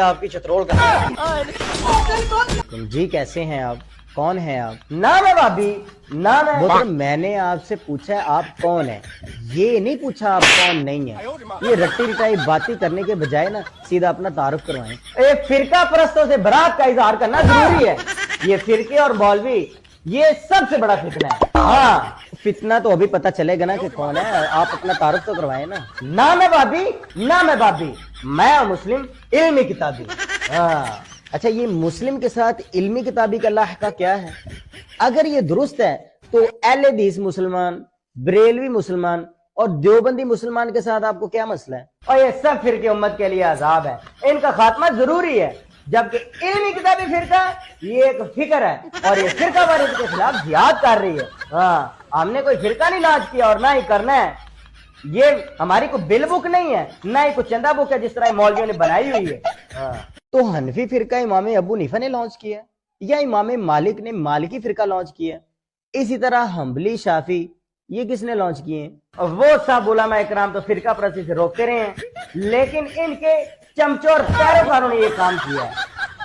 آپ کی چترول کا جی کیسے ہیں آپ؟ کون ہیں آپ؟ نام ہے بھابی، نام ہے۔ میں نے آپ سے پوچھا ہے آپ کون ہیں، یہ نہیں پوچھا آپ کون نہیں ہیں۔ یہ رٹی رٹائی باتیں کرنے کے بجائے نا سیدھا اپنا تعارف کروائیں۔ ایک فرقہ پرستوں سے برات کا اظہار کرنا ضروری ہے۔ یہ فرقے اور مولوی یہ سب سے بڑا فتنہ ہے۔ ہاں فتنہ تو ابھی پتہ چلے گا نا کہ کون ہے، آپ اپنا تعارف تو کروائیں نا۔ نام ہے بھابی، نام ہے بھابی، میں مسلم علمی کتابی۔ ہاں اچھا، یہ مسلم کے ساتھ علمی کتابی کا لاحقہ کیا ہے؟ اگر یہ درست ہے تو اہل حدیث مسلمان، بریلوی مسلمان اور دیوبندی مسلمان کے ساتھ آپ کو کیا مسئلہ ہے؟ اور یہ سب فرقے امت کے لیے عذاب ہے، ان کا خاتمہ ضروری ہے۔ جبکہ علمی کتابی فرقہ یہ ایک فکر ہے اور یہ فرقہ وارث کے خلاف جہاد کر رہی ہے۔ ہاں ہم نے کوئی فرقہ نہیں لانچ کیا اور نہ ہی کرنا ہے، یہ ہماری کوئی بل بک نہیں ہے، نہ ہی کوئی چندہ بک ہے جس طرح مولویوں نے بنائی ہوئی ہے۔ تو حنفی فرقہ امام ابو حنیفہ نے لانچ کیا یا امام مالک نے مالکی فرقہ لانچ کیا؟ اسی طرح حنبلی، شافعی یہ کس نے لانچ کیے ہیں؟ وہ سب علماء اکرام تو فرقہ پرستی سے روکتے رہے ہیں، لیکن ان کے چمچوں اور پیروکاروں نے یہ کام کیا ہے۔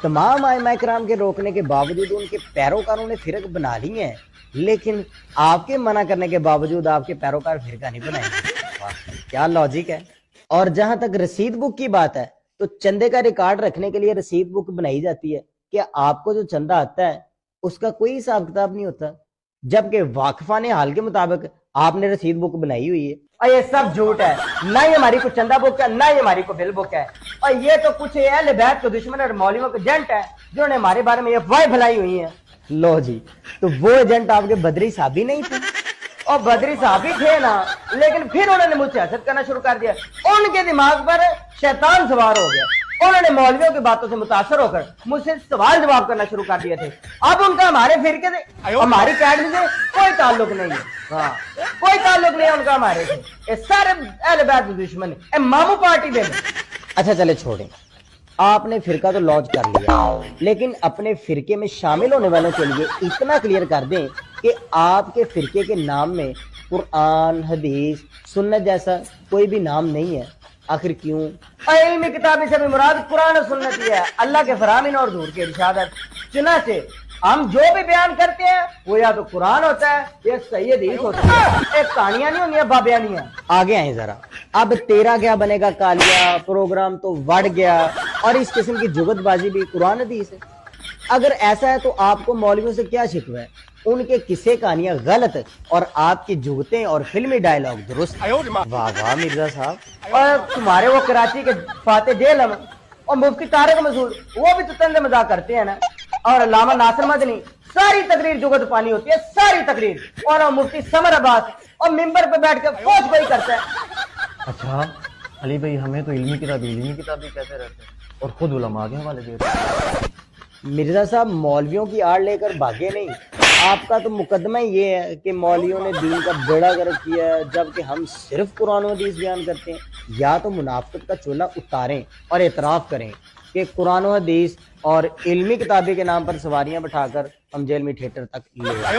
تمام ائمہ اکرام کے روکنے کے باوجود ان کے پیروکاروں نے فرق بنا لی ہیں، لیکن آپ کے منع کرنے کے باوجود آپ کے پیروکار فرقہ نہیں بنائیں گے۔ کیا لاجک ہے؟ اور جہاں تک رسید بک کی بات ہے تو چندے کا ریکارڈ رکھنے کے لیے رسید بک بنائی جاتی ہے کہ آپ کو جو چندہ آتا ہے اس کا کوئی حساب کتاب نہیں ہوتا، جبکہ واقفان حال کے مطابق آپ نے رسید بک بنائی ہوئی ہے۔ اور یہ سب جھوٹ ہے، نہ ہی ہماری کو چندہ بک ہے، نہ ہی ہماری کو بل بک ہے، اور یہ تو کچھ اہل بیت کے دشمن اور مولویوں کے ایجنٹ ہے جنہوں نے ہمارے بارے میں یہ افواہیں پھیلائی ہوئی ہیں۔ لو جی، تو وہ ایجنٹ آپ کے بدری صحابی نہیں تھے؟ اور بدری صحابی تھے نا، لیکن پھر انہوں نے مجھ سے حسد کرنا شروع کر دیا، ان کے دماغ پر شیطان سوار ہو گیا، انہوں نے مولویوں کی باتوں سے متاثر ہو کر مجھ سے سوال جواب کرنا شروع کر دیے تھے۔ اب ان کا ہمارے فرقے سے، ہماری اکیڈمی سے کوئی تعلق نہیں ہے۔ ہاں کوئی تعلق نہیں ہے ان کا ہمارے سے، یہ سارے اہل بیت کے دشمن ہیں، مامو پارٹی دے دیں۔ اچھا چلے چھوڑیں، آپ نے فرقہ تو لانچ کر لیا، لیکن اپنے فرقے میں شامل ہونے والوں کے لیے اتنا کلیئر کر دیں کہ آپ کے فرقے کے نام میں قرآن، حدیث، سنت جیسا کوئی بھی نام نہیں ہے۔ آخر کیوں؟ علمی کتابی سے بھی مراد قرآن و سنت ہی ہے، اللہ کے فرامین اور حضور کی ارشاد ہے۔ چنانچہ ہم جو بھی بیان کرتے ہیں وہ یا تو قرآن ہوتا ہے یا صحیح حدیث ہوتا ہے، ایک کہانیاں نہیں ہونی، بابیاں نہیں ہیں۔ آگے آئیں ذرا، اب تیرا کیا بنے گا کالیا پروگرام تو وڑ گیا، اور اس قسم کی جگت بازی بھی قرآن حدیث ہے۔ اگر ایسا ہے تو آپ کو مولویوں سے کیا شکوہ ہے؟ ان کے قصے کہانیاں غلط اور آپ کی جگتیں اور فلمی ڈائلاگ درست۔ واہ واہ مرزا صاحب، اور تمہارے وہ کراچی کے فاتح جیل اور مفتی طارق مسعود وہ بھی تو طنز مزاح کرتے ہیں نا، اور علامہ ناصر مدنی ساری تقریر جگت پانی ہوتی ہے، ساری تقریر، اور مفتی سمر عباس اور ممبر پہ بیٹھ کے فوج بھائی کرتا ہے۔ اچھا علی بھائی، ہمیں تو علمی کتابی کہتے رہتے ہیں اور خود علماء کے حوالے دیتے ہیں۔ مرزا صاحب مولویوں کی آڑ لے کر بھاگے نہیں، آپ کا تو مقدمہ یہ ہے کہ مولویوں نے دین کا بیڑا غرق کیا ہے، جبکہ ہم صرف قرآن و حدیث بیان کرتے ہیں۔ یا تو منافقت کا چولہا اتاریں اور اعتراف کریں کہ قرآن و حدیث اور علمی کتابی کے نام پر سواریاں بٹھا کر ہم جیل میں تھیٹر تک لے آئے،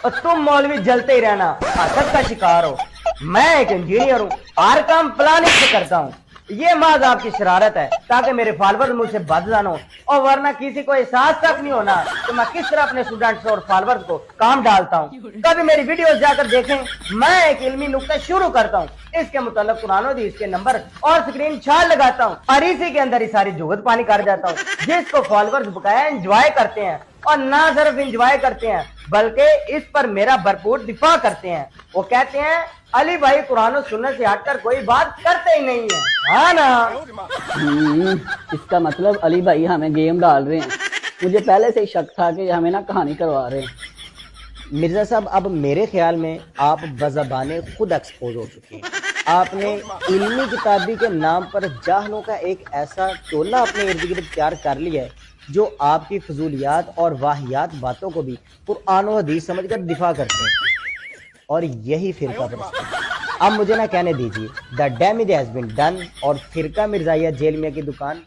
اور تم مولوی جلتے ہی رہنا، حسد کا شکار ہو۔ میں ایک انجینئر ہوں، ہر کام پلاننگ سے کرتا ہوں، یہ محض آپ کی شرارت ہے تاکہ میرے فالوور مجھ سے بد جانو، اور ورنہ کسی کو احساس تک نہیں ہونا کہ میں کس طرح اپنے اسٹوڈنٹس اور فالوورز کو کام ڈالتا ہوں۔ کبھی میری ویڈیوز جا کر دیکھیں، میں ایک علمی نقطہ شروع کرتا ہوں، اس کے متعلق قرآن و حدیث کے نمبر اور اسکرین شاٹ لگاتا ہوں، اور اسی کے اندر ہی ساری جگت پانی کر جاتا ہوں، جس کو فالوورز بقایا انجوائے کرتے ہیں، اور نہ صرف انجوائے کرتے ہیں بلکہ اس پر میرا بھرپور دفاع کرتے ہیں۔ وہ کہتے ہیں علی بھائی قرآن و سنت سے ہٹ کر کوئی بات کرتے ہی نہیں ہے، ہاں نا؟ اس کا مطلب علی بھائی ہمیں گیم ڈال رہے ہیں، مجھے پہلے سے ہی شک تھا کہ ہمیں نا کہانی کروا رہے ہیں۔ مرزا صاحب اب میرے خیال میں آپ بزبان خود ایکسپوز ہو چکے ہیں۔ آپ نے علمی کتابی کے نام پر جاہلوں کا ایک ایسا ٹولہ اپنے ارد گرد تیار کر لیا ہے جو آپ کی فضولیات اور واہیات باتوں کو بھی قرآن و حدیث سمجھ کر دفاع کرتے ہیں، اور یہی فرقہ پرستی۔ اب مجھے نہ کہنے دیجیے the damage has been done, اور فرقہ مرزائیہ جیل میاں کی دکان۔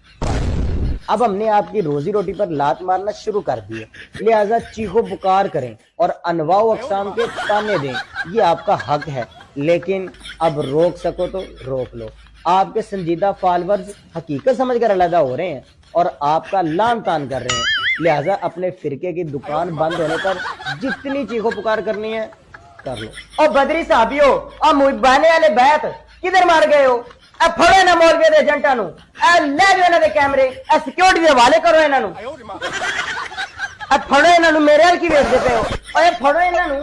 اب ہم نے آپ کی روزی روٹی پر لات مارنا شروع کر دی ہے، لہٰذا چیخو پکار کریں اور انواع و اقسام کے تانے دیں، یہ آپ کا حق ہے، لیکن اب روک سکو تو روک لو۔ آپ کے سنجیدہ فالورز حقیقت سمجھ کر علیحدہ ہو رہے ہیں، اور آپ کا لان تان کر رہے ہیں، لہٰذا اپنے فرقے کی دکان بند ہونے پر جتنی چیخو پکار کرنی ہے کر لو۔ اور بدری صحابیو اور محبانے والے بیت کدھر مار گئے ہو؟ اے پھڑو انہاں مولوی دے ایجنٹاں نو، اے لے جو انہاں دے کیمرے، اے سیکیورٹی دے حوالے کرو انہاں نو، اے پھڑو انہاں نو، میرے ال کی ویکھدے پئے ہو؟ اے پھڑو انہاں نو،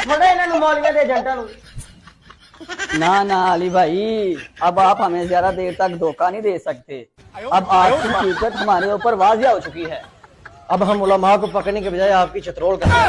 پھڑو انہاں نو مولوی دے ایجنٹاں نو۔ نہ علی بھائی، اب آپ ہمیں زیادہ دیر تک دھوکہ نہیں دے سکتے، اب آپ کی حقیقت ہمارے اوپر واضح ہو چکی ہے۔ اب ہم علماء کو پکڑنے کے بجائے آپ کی چترول کریں گے۔